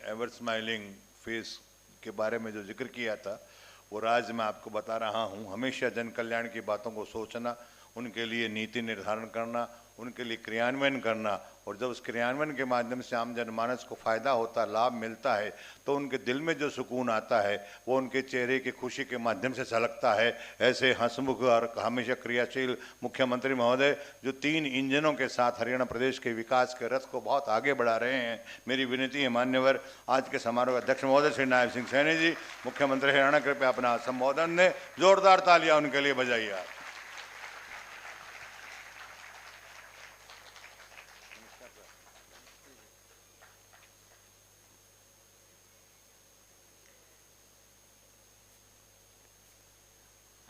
Ever smiling face के बारे में जो जिक्र किया था वो राज मैं आपको बता रहा हूँ। हमेशा जन कल्याण की बातों को सोचना, उनके लिए नीति निर्धारण करना, उनके लिए क्रियान्वयन करना, और जब उस क्रियान्वयन के माध्यम से आम जनमानस को फायदा होता, लाभ मिलता है, तो उनके दिल में जो सुकून आता है वो उनके चेहरे की खुशी के माध्यम से झलकता है। ऐसे हंसमुख और हमेशा क्रियाशील मुख्यमंत्री महोदय जो 3 इंजनों के साथ हरियाणा प्रदेश के विकास के रथ को बहुत आगे बढ़ा रहे हैं, मेरी विनती है मान्यवर आज के समारोह अध्यक्ष महोदय श्री नायब सिंह सैनी जी, मुख्यमंत्री हरियाणा, कृपया अपना संबोधन दें। जोरदार तालियां उनके लिए बजाइए आप।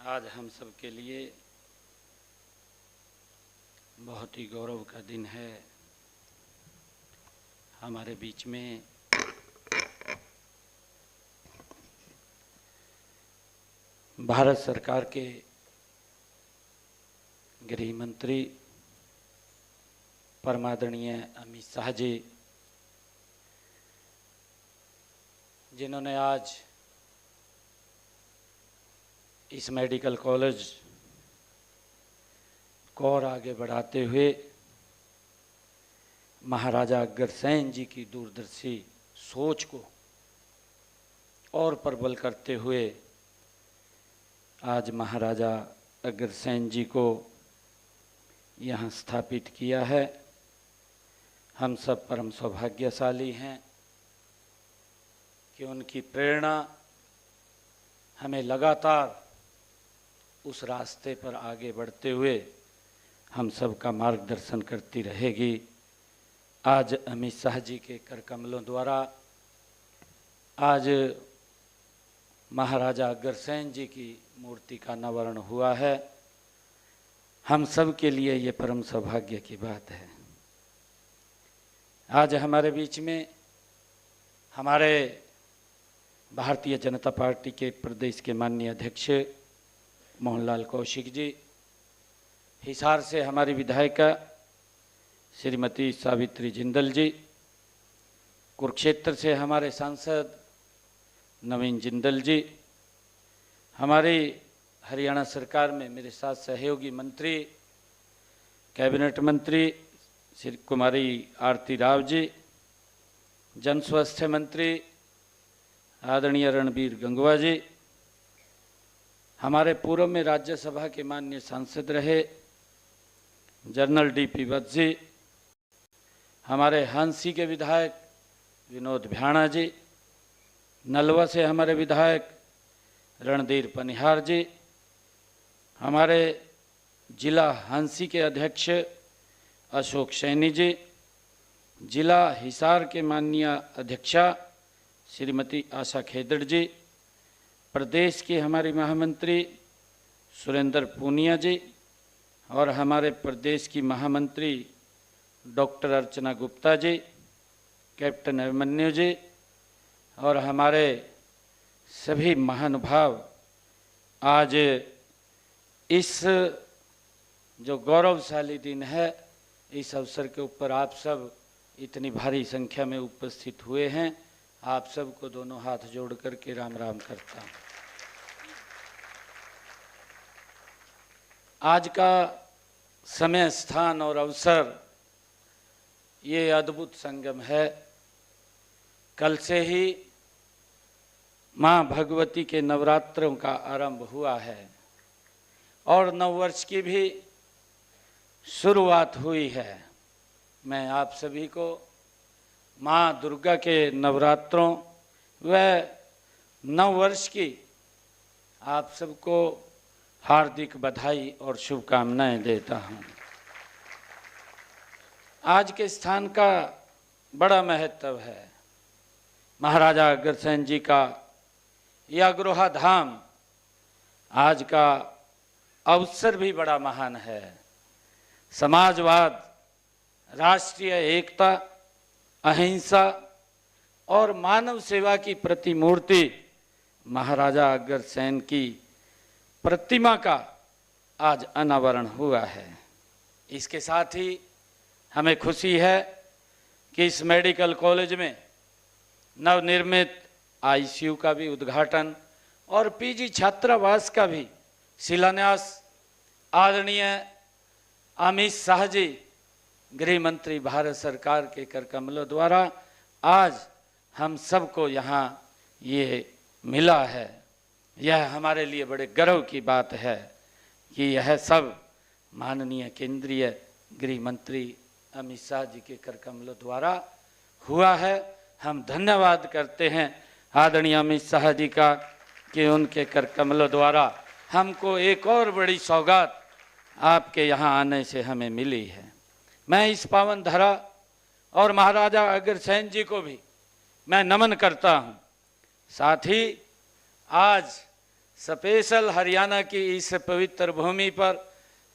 आज हम सब के लिए बहुत ही गौरव का दिन है। हमारे बीच में भारत सरकार के गृह मंत्री परमादरणीय अमित शाह जी, जिन्होंने आज इस मेडिकल कॉलेज को और आगे बढ़ाते हुए महाराजा अग्रसेन जी की दूरदर्शी सोच को और प्रबल करते हुए आज महाराजा अग्रसेन जी को यहाँ स्थापित किया है। हम सब परम सौभाग्यशाली हैं कि उनकी प्रेरणा हमें लगातार उस रास्ते पर आगे बढ़ते हुए हम सब का मार्गदर्शन करती रहेगी। आज अमित शाह जी के कर कमलों द्वारा आज महाराजा अग्रसेन जी की मूर्ति का अनावरण हुआ है। हम सब के लिए ये परम सौभाग्य की बात है। आज हमारे बीच में हमारे भारतीय जनता पार्टी के प्रदेश के माननीय अध्यक्ष मोहनलाल कौशिक जी, हिसार से हमारी विधायिका श्रीमती सावित्री जिंदल जी, कुरुक्षेत्र से हमारे सांसद नवीन जिंदल जी, हमारी हरियाणा सरकार में मेरे साथ सहयोगी मंत्री कैबिनेट मंत्री श्री कुमारी आरती राव जी, जन स्वास्थ्य मंत्री आदरणीय रणबीर गंगवा जी, हमारे पूर्व में राज्यसभा के माननीय सांसद रहे जनरल डीपी वत्स जी, हमारे हांसी के विधायक विनोद भ्याणा जी, नलवा से हमारे विधायक रणधीर पनिहार जी, हमारे जिला हांसी के अध्यक्ष अशोक सैनी जी, जिला हिसार के माननीय अध्यक्षा श्रीमती आशा खेदड़ जी, प्रदेश के हमारी महामंत्री सुरेंद्र पूनिया जी और हमारे प्रदेश की महामंत्री डॉक्टर अर्चना गुप्ता जी, कैप्टन अभिमन्यु जी और हमारे सभी महानुभाव, आज इस जो गौरवशाली दिन है, इस अवसर के ऊपर आप सब इतनी भारी संख्या में उपस्थित हुए हैं। आप सबको दोनों हाथ जोड़ करके राम राम करता हूँ। आज का समय, स्थान और अवसर ये अद्भुत संगम है। कल से ही माँ भगवती के नवरात्रों का आरंभ हुआ है और नववर्ष की भी शुरुआत हुई है। मैं आप सभी को माँ दुर्गा के नवरात्रों व नववर्ष की आप सबको हार्दिक बधाई और शुभकामनाएं देता हूँ। आज के स्थान का बड़ा महत्व है। महाराजा अग्रसेन जी का यह अग्रोहा धाम, आज का अवसर भी बड़ा महान है। समाजवाद, राष्ट्रीय एकता, अहिंसा और मानव सेवा की प्रतिमूर्ति महाराजा अग्रसेन की प्रतिमा का आज अनावरण हुआ है। इसके साथ ही हमें खुशी है कि इस मेडिकल कॉलेज में नवनिर्मित आईसीयू का भी उद्घाटन और पीजी छात्रावास का भी शिलान्यास आदरणीय अमित शाह जी गृह मंत्री भारत सरकार के कर कमलों द्वारा आज हम सबको यहाँ ये मिला है। यह हमारे लिए बड़े गर्व की बात है कि यह सब माननीय केंद्रीय गृह मंत्री अमित शाह जी के कर कमलों द्वारा हुआ है। हम धन्यवाद करते हैं आदरणीय अमित शाह जी का कि उनके कर कमलों द्वारा हमको एक और बड़ी सौगात आपके यहाँ आने से हमें मिली है। मैं इस पावन धरा और महाराजा अग्रसेन जी को भी मैं नमन करता हूँ। साथ ही आज स्पेशल हरियाणा की इस पवित्र भूमि पर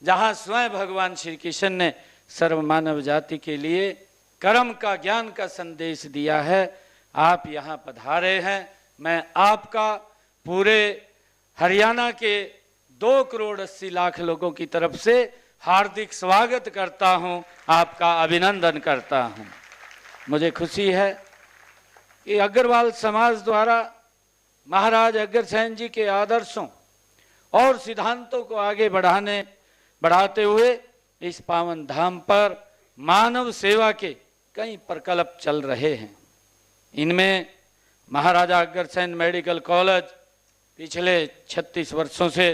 जहाँ स्वयं भगवान श्री कृष्ण ने सर्व मानव जाति के लिए कर्म का ज्ञान का संदेश दिया है, आप यहाँ पधारे हैं। मैं आपका पूरे हरियाणा के 2 करोड़ 80 लाख लोगों की तरफ से हार्दिक स्वागत करता हूँ, आपका अभिनंदन करता हूँ। मुझे खुशी है कि अग्रवाल समाज द्वारा महाराज अग्रसेन जी के आदर्शों और सिद्धांतों को आगे बढ़ाते हुए इस पावन धाम पर मानव सेवा के कई प्रकल्प चल रहे हैं। इनमें महाराजा अग्रसेन मेडिकल कॉलेज पिछले 36 वर्षों से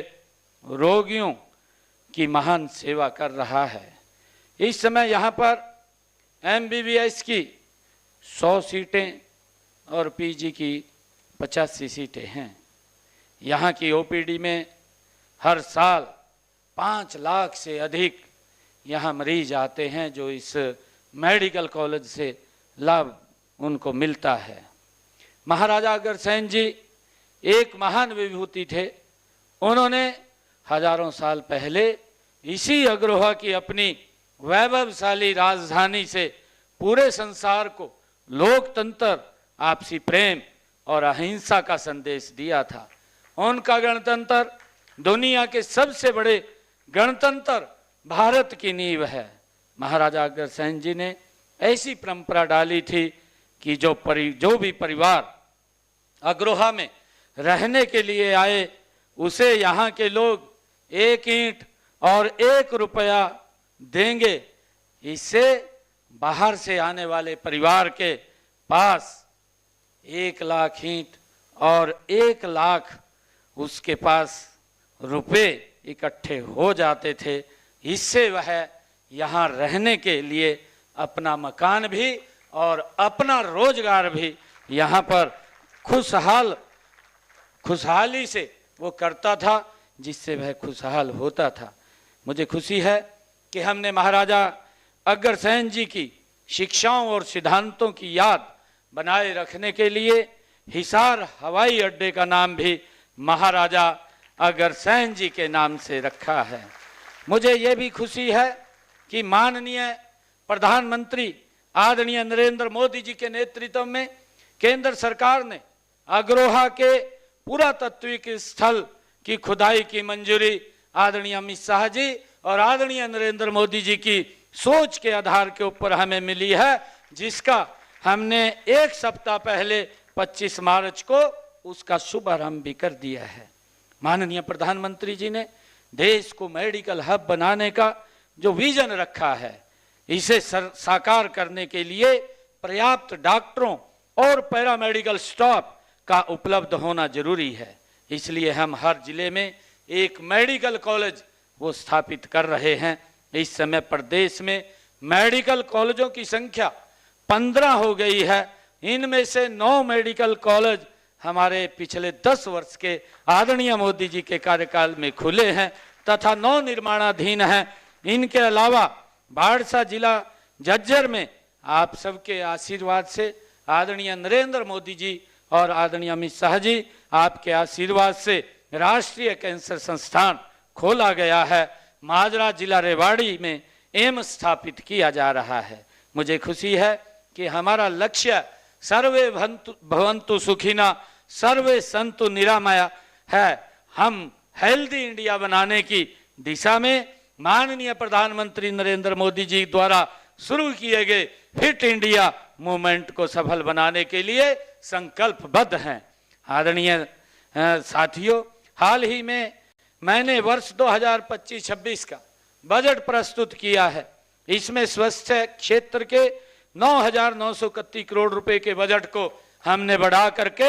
रोगियों की महान सेवा कर रहा है। इस समय यहाँ पर MBBS की 100 सीटें और PG की 85 सीटें हैं। यहाँ की OPD में हर साल 5 लाख से अधिक यहाँ मरीज आते हैं, जो इस मेडिकल कॉलेज से लाभ उनको मिलता है। महाराजा अग्रसेन जी एक महान विभूति थे। उन्होंने हजारों साल पहले इसी अग्रोहा की अपनी वैभवशाली राजधानी से पूरे संसार को लोकतंत्र, आपसी प्रेम और अहिंसा का संदेश दिया था। उनका गणतंत्र दुनिया के सबसे बड़े गणतंत्र भारत की नींव है। महाराजा अग्रसेन जी ने ऐसी परंपरा डाली थी कि जो भी परिवार अग्रोहा में रहने के लिए आए उसे यहाँ के लोग 1 ईंट और 1 रुपया देंगे। इससे बाहर से आने वाले परिवार के पास 1 लाख ईंट और 1 लाख उसके पास रुपए इकट्ठे हो जाते थे। इससे वह यहाँ रहने के लिए अपना मकान भी और अपना रोजगार भी यहाँ पर खुशहाली से वो करता था, जिससे वह खुशहाल होता था। मुझे खुशी है कि हमने महाराजा अग्रसेन जी की शिक्षाओं और सिद्धांतों की याद बनाए रखने के लिए हिसार हवाई अड्डे का नाम भी महाराजा अग्रसेन जी के नाम से रखा है। मुझे ये भी खुशी है कि माननीय प्रधानमंत्री आदरणीय नरेंद्र मोदी जी के नेतृत्व में केंद्र सरकार ने अग्रोहा के पुरातत्विक स्थल की खुदाई की मंजूरी आदरणीय अमित शाह जी और आदरणीय नरेंद्र मोदी जी की सोच के आधार के ऊपर हमें मिली है, जिसका हमने 1 सप्ताह पहले 25 मार्च को उसका शुभारंभ भी कर दिया है। माननीय प्रधानमंत्री जी ने देश को मेडिकल हब बनाने का जो विजन रखा है, इसे साकार करने के लिए पर्याप्त डॉक्टरों और पैरामेडिकल स्टाफ का उपलब्ध होना जरूरी है। इसलिए हम हर जिले में एक मेडिकल कॉलेज वो स्थापित कर रहे हैं। इस समय प्रदेश में मेडिकल कॉलेजों की संख्या 15 हो गई है। इनमें से 9 मेडिकल कॉलेज हमारे पिछले 10 वर्ष के आदरणीय मोदी जी के कार्यकाल में खुले हैं तथा 9 निर्माणाधीन हैं। इनके अलावा बाड़सा जिला झज्जर में आप सबके आशीर्वाद से आदरणीय नरेंद्र मोदी जी और आदरणीय अमित शाह जी आपके आशीर्वाद से राष्ट्रीय कैंसर संस्थान खोला गया है। माजरा जिला रेवाड़ी में एम्स स्थापित किया जा रहा है। मुझे खुशी है कि हमारा लक्ष्य सर्वे भवन्तु सुखिना सर्वे संतु निरामया है। हम हेल्दी इंडिया बनाने की दिशा में माननीय प्रधानमंत्री नरेंद्र मोदी जी द्वारा शुरू किए गए फिट इंडिया मूवमेंट को सफल बनाने के लिए संकल्पबद्ध हैं। आदरणीय साथियों, हाल ही में मैंने वर्ष 2025-26 का बजट प्रस्तुत किया है। इसमें स्वास्थ्य क्षेत्र के 9,931 करोड़ रुपए के बजट को हमने बढ़ा करके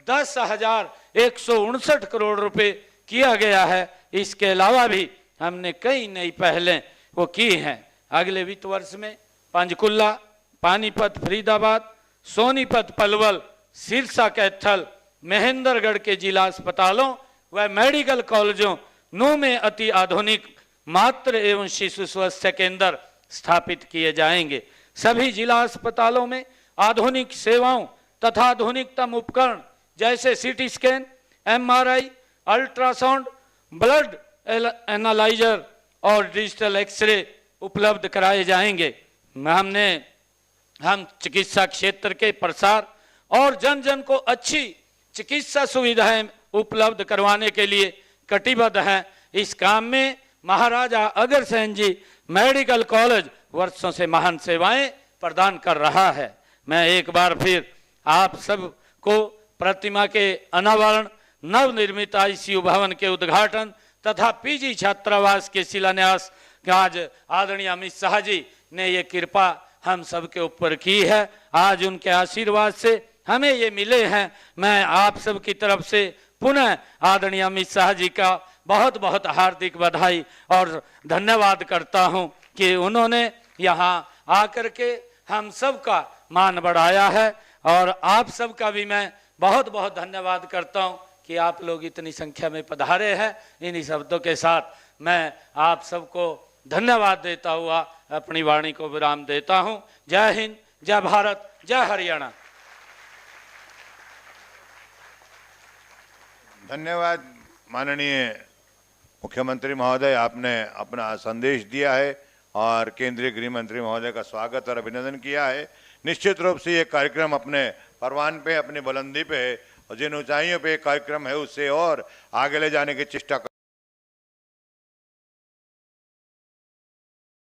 10,159 करोड़ रुपए किया गया है। इसके अलावा भी हमने कई नई पहलें वो की हैं। अगले वित्त वर्ष में पंचकुला, पानीपत, फरीदाबाद, सोनीपत, पलवल, सिरसा, कैथल, महेंद्रगढ़ के जिला अस्पतालों व मेडिकल कॉलेजों नौ में अति आधुनिक मातृ एवं शिशु स्वास्थ्य केंद्र स्थापित किए जाएंगे। सभी जिला अस्पतालों में आधुनिक सेवाओं तथा आधुनिकतम उपकरण जैसे CT scan, MRI, ultrasound, blood analyser और डिजिटल एक्सरे उपलब्ध कराए जाएंगे। हम चिकित्सा क्षेत्र के प्रसार और जन जन को अच्छी चिकित्सा सुविधाएं उपलब्ध करवाने के लिए कटिबद्ध हैं। इस काम में महाराजा अग्रसेन जी मेडिकल कॉलेज वर्षों से महान सेवाएं प्रदान कर रहा है। मैं एक बार फिर आप सब को प्रतिमा के अनावरण, नवनिर्मित आईसीयू भवन के उद्घाटन तथा पीजी छात्रावास के शिलान्यास आज आदरणीय अमित शाह जी ने ये कृपा हम सब के ऊपर की है। आज उनके आशीर्वाद से हमें ये मिले हैं। मैं आप सब की तरफ से पुनः आदरणीय अमित शाह जी का बहुत बहुत हार्दिक बधाई और धन्यवाद करता हूं कि उन्होंने यहाँ आकर के हम सब का मान बढ़ाया है। और आप सब का भी मैं बहुत बहुत धन्यवाद करता हूं कि आप लोग इतनी संख्या में पधारे हैं। इन्हीं शब्दों के साथ मैं आप सबको धन्यवाद देता हुआ अपनी वाणी को विराम देता हूं। जय हिंद, जय भारत, जय हरियाणा। धन्यवाद माननीय मुख्यमंत्री महोदय, आपने अपना संदेश दिया है और केंद्रीय गृह मंत्री महोदय का स्वागत और अभिनंदन किया है। निश्चित रूप से ये कार्यक्रम अपने परवान पे, अपनी बुलंदी पे और जिन ऊंचाइयों पे कार्यक्रम है उससे और आगे ले जाने की चेष्टा